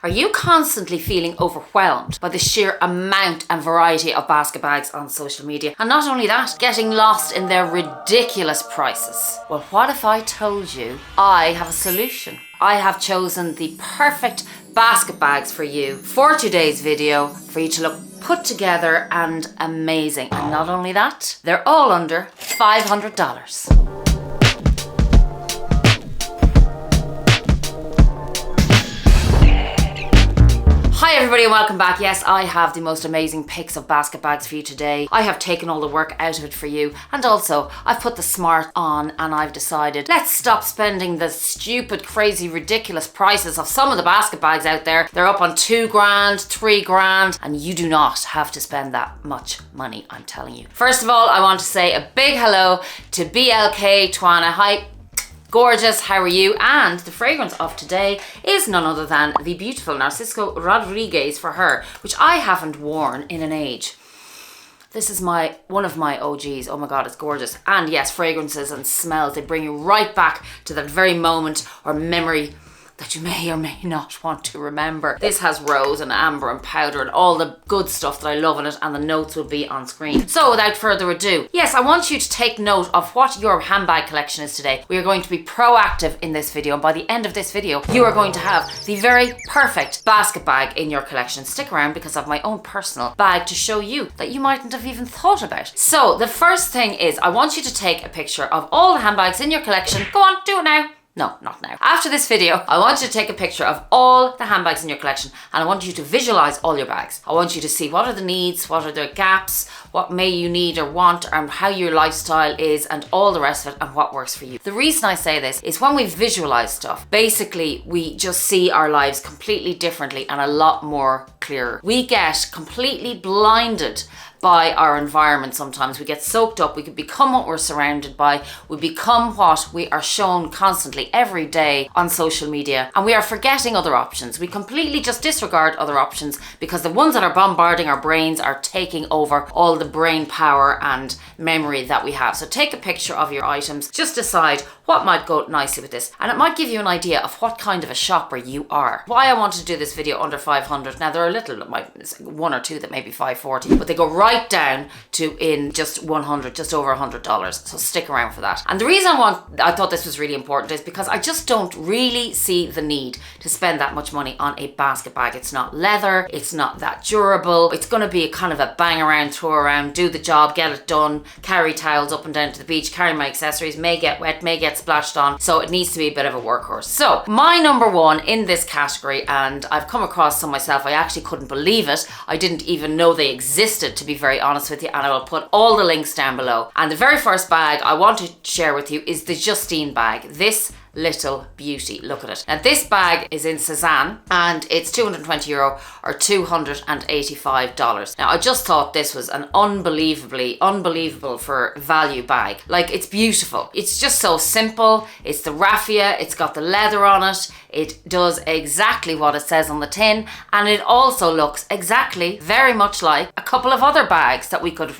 Are you constantly feeling overwhelmed by the sheer amount and variety of basket bags on social media? And not only that, getting lost in their ridiculous prices. Well, what if I told you I have a solution? I have chosen the perfect basket bags for you for today's video, for you to look put together and amazing. And not only that, they're all under $500. Hi everybody and welcome back. Yes, I have the most amazing picks of basket bags for you today. I have taken all the work out of it for you, and also I've put the smart on and I've decided let's stop spending the stupid, crazy, ridiculous prices of some of the basket bags out there. They're up on $2 grand, $3 grand, and you do not have to spend that much money, I'm telling you. First of all, I want to say a big hello to BLK Twana. Hi. Gorgeous, how are you? And the fragrance of today is none other than the beautiful Narciso Rodriguez for her, which I haven't worn in an age. This is one of my OGs. Oh my God, it's gorgeous. And yes, fragrances and smells, they bring you right back to that very moment or memory that you may or may not want to remember. This has rose and amber and powder and all the good stuff that I love in it, and the notes will be on screen. So without further ado, yes, I want you to take note of what your handbag collection is today. We are going to be proactive in this video, and by the end of this video, you are going to have the very perfect basket bag in your collection. Stick around because I have my own personal bag to show you that you mightn't have even thought about. So the first thing is I want you to take a picture of all the handbags in your collection. Go on, do it now. No, not now. After this video, I want you to take a picture of all the handbags in your collection, and I want you to visualize all your bags. I want you to see what are the needs, what are the gaps, what may you need or want, and how your lifestyle is, and all the rest of it, and what works for you. The reason I say this is when we visualize stuff, basically we just see our lives completely differently and a lot more clearer. We get completely blinded by our environment sometimes. We get soaked up, we can become what we're surrounded by, we become what we are shown constantly every day on social media, and we are forgetting other options. We completely just disregard other options because the ones that are bombarding our brains are taking over all the brain power and memory that we have. So take a picture of your items, just decide what might go nicely with this, and it might give you an idea of what kind of a shopper you are. Why I wanted to do this video under 500, now there are one or two that may be 540, but they go right down to in just 100, just over $100. So stick around for that. And the reason I thought this was really important is because I just don't really see the need to spend that much money on a basket bag. It's not leather, it's not that durable. It's going to be a kind of a bang around, throw around, do the job, get it done, carry towels up and down to the beach, carry my accessories, may get wet, may get splashed on. So it needs to be a bit of a workhorse. So my number one in this category, and I've come across some myself, I actually couldn't believe it. I didn't even know they existed, to be very honest with you, and I will put all the links down below. And the very first bag I want to share with you is the Justine bag. This little beauty, look at it. Now this bag is in Cezanne and it's €220 or $285. Now I just thought this was an unbelievable for value bag. Like, it's beautiful. It's just so simple. It's the raffia, it's got the leather on it. It does exactly what it says on the tin, and it also looks exactly very much like a couple of other bags that we could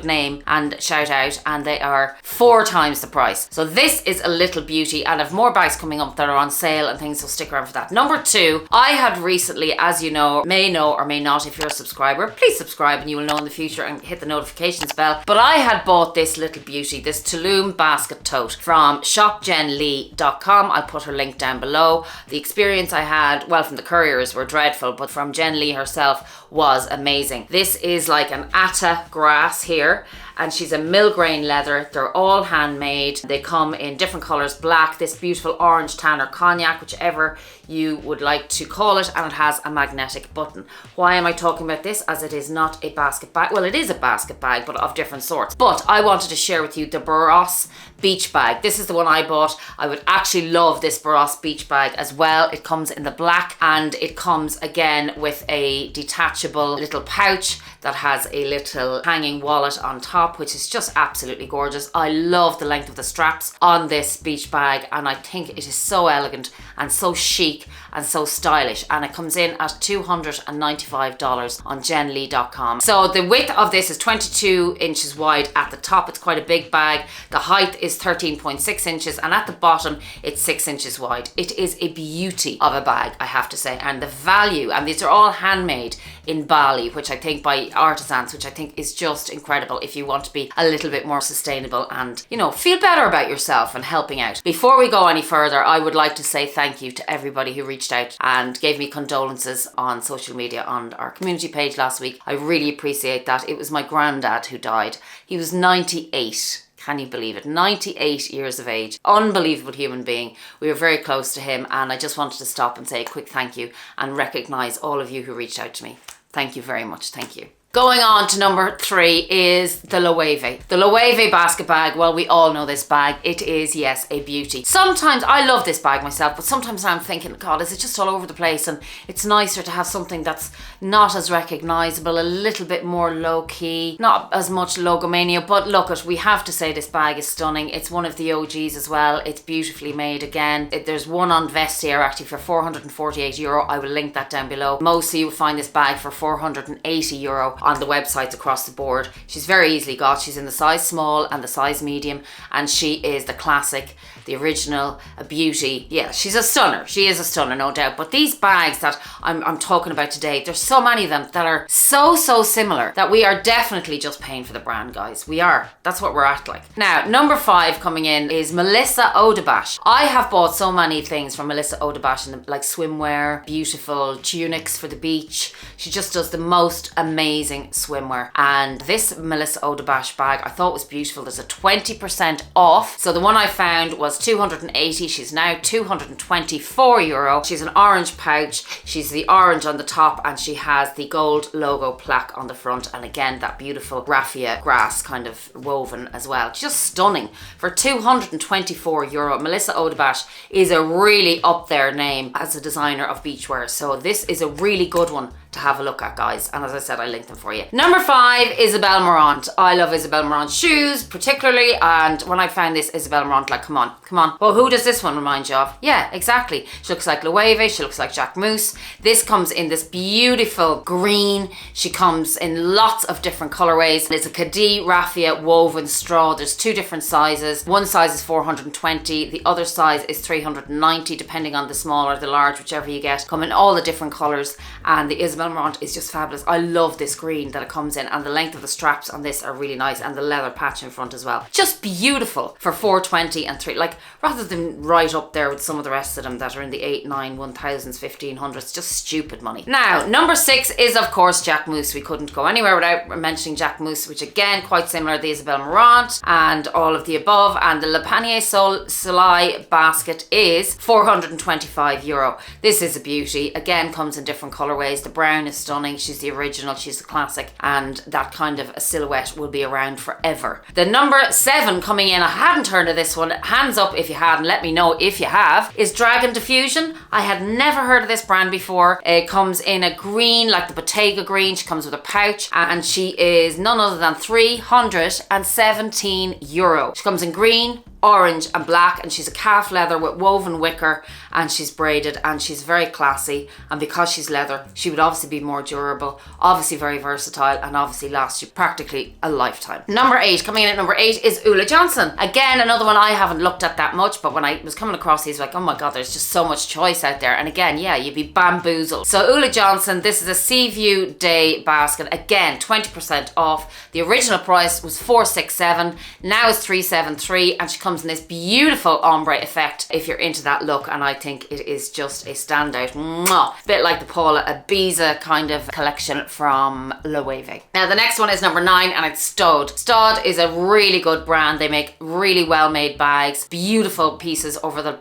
name and shout out, and they are 4 times the price. So this is a little beauty, and I've more bags coming up that are on sale and things, so stick around for that. Number 2, I had recently, as you know or may not, if you're a subscriber, please subscribe and you will know in the future and hit the notifications bell. But I had bought this little beauty, this Tulum basket tote from shopjenlee.com. I'll put her link down below. The experience I had, well, from the couriers were dreadful, but from Jen Lee herself was amazing. This is like an atta grass here, and she's a millgrain leather. They're all handmade. They come in different colors, black, this beautiful orange, tan or cognac, whichever you would like to call it, and it has a magnetic button. Why am I talking about this? As it is not a basket bag. Well, it is a basket bag, but of different sorts. But I wanted to share with you the Barros beach bag. This is the one I bought. I would actually love this Barros beach bag as well. It comes in the black, and it comes again with a detachable little pouch that has a little hanging wallet on top, which is just absolutely gorgeous. I love the length of the straps on this beach bag, and I think it is so elegant and so chic and so stylish, and it comes in at $295 on genlee.com. So the width of this is 22 inches wide at the top. It's quite a big bag. The height is 13.6 inches, and at the bottom it's 6 inches wide. It is a beauty of a bag, I have to say, and the value, and these are all handmade in Bali, which I think by artisans, which I think is just incredible if you want to be a little bit more sustainable and, you know, feel better about yourself and helping out. Before we go any further, I would like to say thank you to everybody who reached out and gave me condolences on social media on our community page last week. I really appreciate that. It was my granddad who died. He was 98. Can you believe it? 98 years of age. Unbelievable human being. We were very close to him, and I just wanted to stop and say a quick thank you and recognise all of you who reached out to me. Thank you very much. Thank you. Going on to number 3 is the Luavis. The Luavis basket bag, well, we all know this bag. It is, yes, a beauty. Sometimes, I love this bag myself, but sometimes I'm thinking, God, is it just all over the place? And it's nicer to have something that's not as recognisable, a little bit more low-key, not as much logomania, but look, we have to say this bag is stunning. It's one of the OGs as well. It's beautifully made again. There's one on Vestiaire actually for €448. I will link that down below. Mostly you will find this bag for €480 on the websites across the board. She's very easily got. She's in the size small and the size medium, and she is the classic, the original, a beauty. Yeah, she's a stunner. She is a stunner, no doubt. But these bags that I'm talking about today, there's so many of them that are so similar that we are definitely just paying for the brand, guys. We are. That's what we're at like. Now, number 5 coming in is Melissa Odobash. I have bought so many things from Melissa Odobash, and like swimwear, beautiful tunics for the beach. She just does the most amazing swimwear, and this Melissa Odobash bag I thought was beautiful. There's a 20% off, so the one I found was 280. She's now €224. She's an orange pouch. She's the orange on the top, and she has the gold logo plaque on the front, and again that beautiful raffia grass kind of woven as well. Just stunning for €224. Melissa Odobash is a really up there name as a designer of beachwear, so this is a really good one to have a look at, guys, and as I said, I linked them for you. Number 5, Isabel Marant. I love Isabel Marant shoes particularly, and when I found this Isabel Marant, like, come on. Well, who does this one remind you of? Yeah, exactly. She looks like Luavis. She looks like Jacquemus. This comes in this beautiful green. She comes in lots of different colorways. It's a Cadiz raffia woven straw. There's 2 different sizes. One size is 420. The other size is 390, depending on the small or the large, whichever you get. Come in all the different colors, and the Isabel Marant is just fabulous. I love this green that it comes in, and the length of the straps on this are really nice, and the leather patch in front as well. Just beautiful for 420 and 3, like, rather than right up there with some of the rest of them that are in the 8, 9, 1000s, 1500s, just stupid money. Now, number 6 is of course Jacquemus. We couldn't go anywhere without mentioning Jacquemus, which again quite similar to the Isabel Marant and all of the above, and the Le Panier Soleil basket is €425. This is a beauty. Again, comes in different colorways. The brown is stunning. She's the original, she's the classic, and that kind of a silhouette will be around forever. The number 7 coming in, I hadn't heard of this one, hands up if you had and let me know if you have, is Dragon Diffusion. I had never heard of this brand before. It comes in a green, like the Bottega green. She comes with a pouch, and she is none other than €317. She comes in green, orange and black, and she's a calf leather with woven wicker, and she's braided, and she's very classy, and because she's leather she would obviously be more durable, obviously very versatile, and obviously last you practically a lifetime. Number 8, coming in at number 8 is Oola Johnson. Again, another one I haven't looked at that much, but when I was coming across these, like, oh my god, there's just so much choice out there, and again, yeah, you'd be bamboozled. So Oola Johnson, this is a Sea View Day basket, again 20% off. The original price was $467, now it's $373, and she comes in this beautiful ombre effect if you're into that look, and I think it is just a standout. Mwah! A bit like the Paula Ibiza kind of collection from Luavis. Now the next one is number 9, and it's Stud. Stud is a really good brand. They make really well made bags, beautiful pieces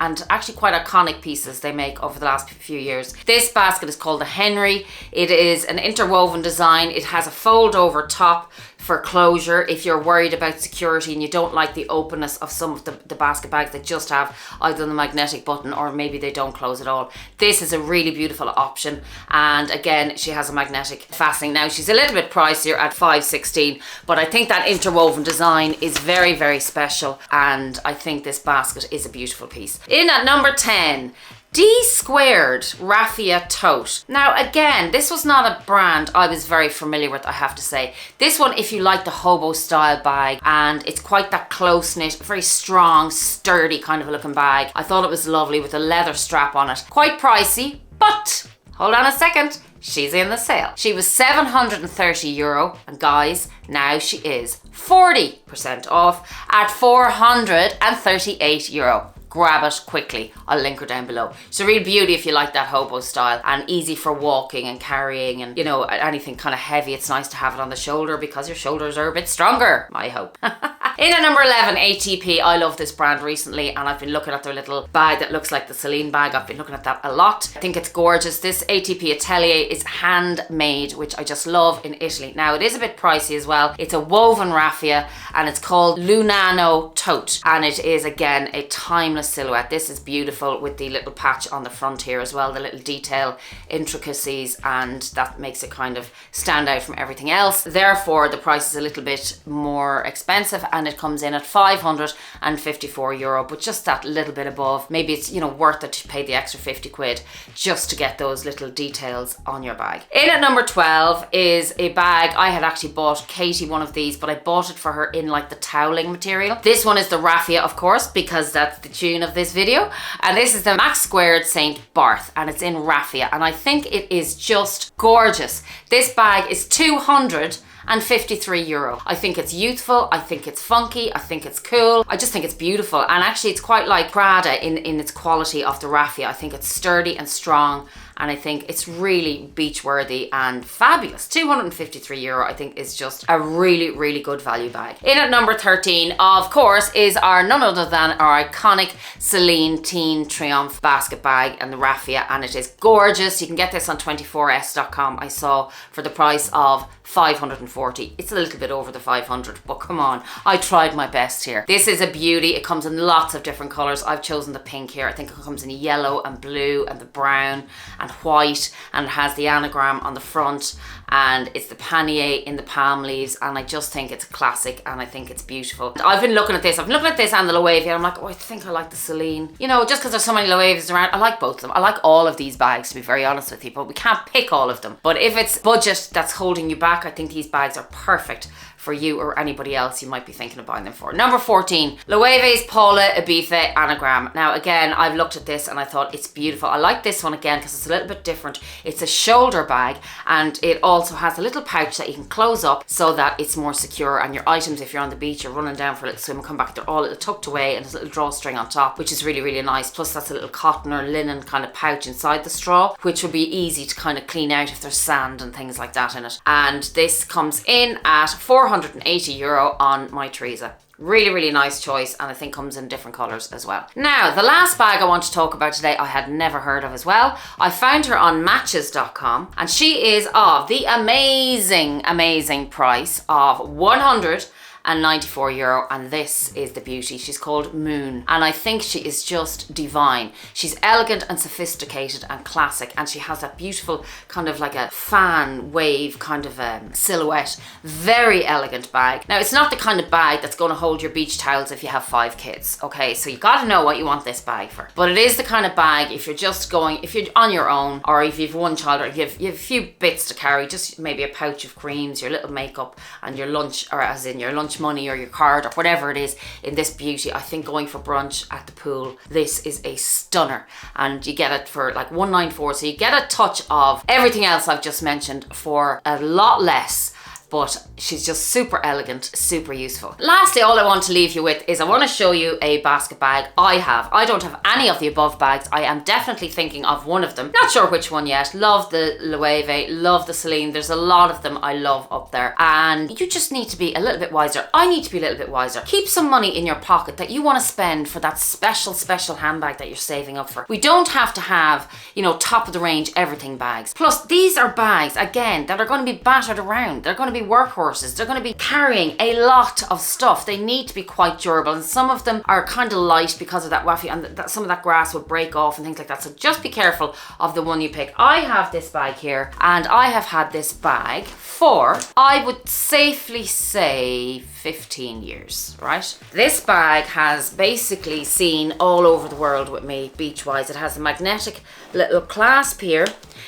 and actually quite iconic pieces they make over the last few years. This basket is called the Henry. It is an interwoven design. It has a fold over top, for closure if you're worried about security and you don't like the openness of some of the basket bags that just have either the magnetic button or maybe they don't close at all. This is a really beautiful option, and again she has a magnetic fastening. Now she's a little bit pricier at $5.16, but I think that interwoven design is very, very special, and I think this basket is a beautiful piece. In at number 10, Dsquared Raffia Tote. Now again, this was not a brand I was very familiar with, I have to say. This one, if you like the hobo style bag, and it's quite that close-knit, very strong, sturdy kind of a looking bag. I thought it was lovely with a leather strap on it. Quite pricey, but hold on a second, she's in the sale. She was €730, and guys, now she is 40% off at €438. Grab it quickly. I'll link her down below. It's a real beauty if you like that hobo style, and easy for walking and carrying and, you know, anything kind of heavy. It's nice to have it on the shoulder because your shoulders are a bit stronger, I hope. In at number 11, ATP. I love this brand recently, and I've been looking at their little bag that looks like the Celine bag. I've been looking at that a lot. I think it's gorgeous. This ATP Atelier is handmade, which I just love, in Italy. Now it is a bit pricey as well. It's a woven raffia, and it's called Lunano Tote, and it is again a timeless silhouette. This is beautiful with the little patch on the front here as well, the little detail intricacies, and that makes it kind of stand out from everything else. Therefore the price is a little bit more expensive, and it comes in at €554, but just that little bit above. Maybe it's, you know, worth it to pay the extra 50 quid just to get those little details on your bag. In at number 12 is a bag. I had actually bought Katie one of these, but I bought it for her in like the toweling material. This one is the raffia, of course, because that's the tune of this video, and this is the Max Squared St. Barth, and it's in raffia, and I think it is just gorgeous. This bag is €253. I think it's youthful, I think it's funky, I think it's cool, I just think it's beautiful, and actually it's quite like Prada in its quality of the raffia. I think it's sturdy and strong, and I think it's really beach worthy and fabulous. €253 I think is just a really, really good value bag. In at number 13, of course, is our none other than our iconic Celine Teen Triumph basket bag and the raffia, and it is gorgeous. You can get this on 24s.com, I saw, for the price of $540. It's a little bit over the 500, but come on, I tried my best here. This is a beauty. It comes in lots of different colors. I've chosen the pink here. I think it comes in yellow and blue and the brown and white, and it has the anagram on the front, and it's the pannier in the palm leaves, and I just think it's a classic, and I think it's beautiful. I've been looking at this. and the Luavis, and I'm like, oh, I think I like the Celine. You know, just because there's so many Luavis around, I like both of them. I like all of these bags, to be very honest with you, but we can't pick all of them. But if it's budget that's holding you back, I think these bags are perfect for you or anybody else you might be thinking of buying them for. Number 14, Luavis Paula Ibiza anagram. Now again, I've looked at this and I thought it's beautiful. I like this one again because it's a little bit different. It's a shoulder bag, and it also has a little pouch that you can close up so that it's more secure, and your items, if you're on the beach, you're running down for a little swim and come back, they're all a little tucked away, and there's a little drawstring on top, which is really, really nice. Plus that's a little cotton or linen kind of pouch inside the straw, which will be easy to kind of clean out if there's sand and things like that in it. And this comes in at €480 on My Teresa. Really, really nice choice, and I think comes in different colours as well. Now, the last bag I want to talk about today, I had never heard of as well. I found her on Matches.com, and she is of the amazing, amazing price of €194, and this is the beauty. She's called Moon, and I think she is just divine. She's elegant and sophisticated and classic, and she has that beautiful kind of like a fan wave kind of silhouette. Very elegant bag. Now, it's not the kind of bag that's going to hold your beach towels if you have 5 kids, okay? So you got to know what you want this bag for. But it is the kind of bag, if you're just going, if you're on your own, or if you've one child, or you have a few bits to carry, just maybe a pouch of creams, your little makeup, and your lunch, or as in your lunch money or your card or whatever it is in this beauty. I think going for brunch at the pool, this is a stunner, and you get it for like $194, so you get a touch of everything else I've just mentioned for a lot less. But she's just super elegant, super useful. Lastly, all I want to leave you with is I want to show you a basket bag I have. I don't have any of the above bags. I am definitely thinking of one of them. Not sure which one yet. Love the Luavis, love the Celine. There's a lot of them I love up there. And you just need to be a little bit wiser. I need to be a little bit wiser. Keep some money in your pocket that you want to spend for that special, special handbag that you're saving up for. We don't have to have, you know, top of the range everything bags. Plus, these are bags, again, that are going to be battered around. They're going to be to be workhorses. They're going to be carrying a lot of stuff. They need to be quite durable, and some of them are kind of light because of that waffy, and some of that grass will break off and things like that. So just be careful of the one you pick. I have this bag here, and I have had this bag for, I would safely say, 15 years, right? This bag has basically seen all over the world with me, beach-wise. It has a magnetic little clasp here.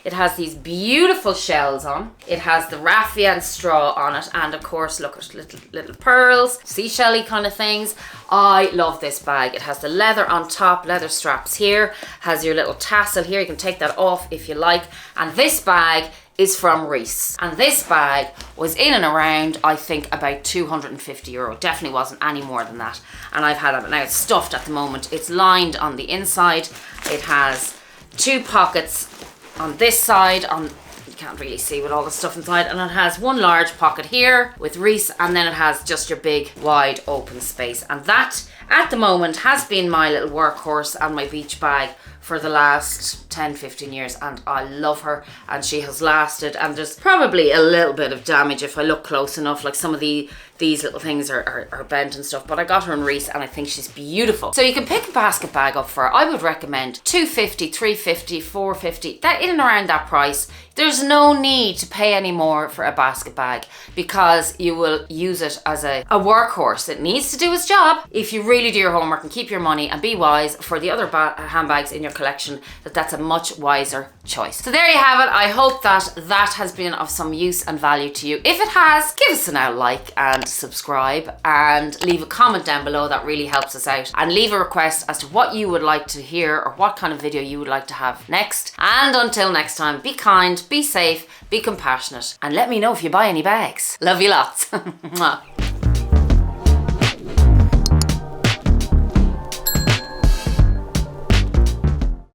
It has these beautiful shells on. It has the raffia and straw on it. And of course, look at little pearls, seashell-y kind of things. I love this bag. It has the leather on top, leather straps here, has your little tassel here. You can take that off if you like. And this bag is from Reiss. And this bag was in and around, I think, about €250. Definitely wasn't any more than that. And I've had it, now it's stuffed at the moment. It's lined on the inside. It has 2 pockets on this side, you can't really see with all the stuff inside, and it has 1 large pocket here with Reiss, and then it has just your big wide open space. And that at the moment has been my little workhorse and my beach bag for the last 10-15 years, and I love her, and she has lasted. And there's probably a little bit of damage if I look close enough, like some of these little things are bent and stuff, but I got her in Reiss and I think she's beautiful. So you can pick a basket bag up for her. I would recommend $250, $350, $450, that in and around that price. There's no need to pay any more for a basket bag because you will use it as a workhorse. It needs to do its job. If you really do your homework and keep your money and be wise for the other handbags in your collection, that's a much wiser choice. So there you have it. I hope that has been of some use and value to you. If it has, give us a like and subscribe, and leave a comment down below. That really helps us out. And leave a request as to what you would like to hear or what kind of video you would like to have next. And until next time, be kind, be safe, be compassionate, and let me know if you buy any bags. Love you lots. Mwah.